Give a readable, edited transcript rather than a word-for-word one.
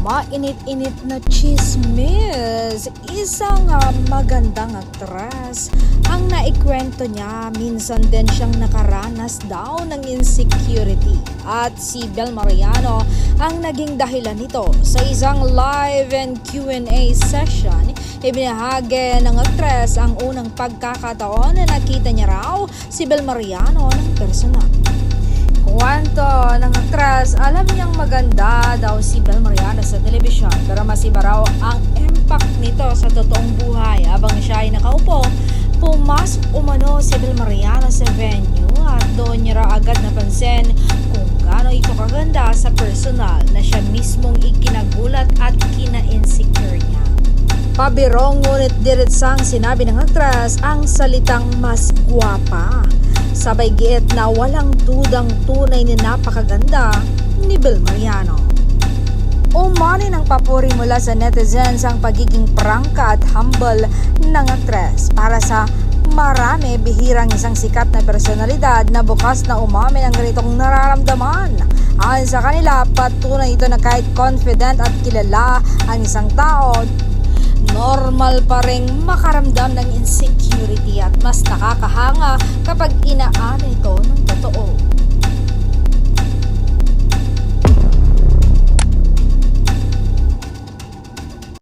Mainit-init na chismis. Isang magandang aktres ang naikwento niya. Minsan din siyang nakaranas daw ng insecurity. At si Bel Mariano ang naging dahilan nito. Sa isang live and Q&A session, ibinahagi ng aktres ang unang pagkakataon na nakita niya raw si Bel Mariano ng personal. Kwento ng aktres, alam niyang maganda daw si Bel Mariano sa telebisyon pero mas iba raw ang impact nito sa totoong buhay. Habang siya ay nakaupo, pumasok umano si Bel Mariano sa venue at doon niya raw agad napansin kung gaano ito kaganda sa personal na siya mismong ikinagulat at kina-insecure niya. Pabirong ngunit diretsang sinabi ng aktres ang salitang mas guwapa. Sabay giit na walang dudang tunay na napakaganda ni Bel Mariano. Umani ng papuri mula sa netizens ang pagiging prangka at humble ng aktres. Para sa marami, bihirang isang sikat na personalidad na bukas na umamin ang ganitong nararamdaman. Ayon sa kanila, patunay ito na kahit confident at kilala ang isang tao, normal pa ring makaramdam ng insecurity at mas nakakahanga kapag inaano ito ng totoo.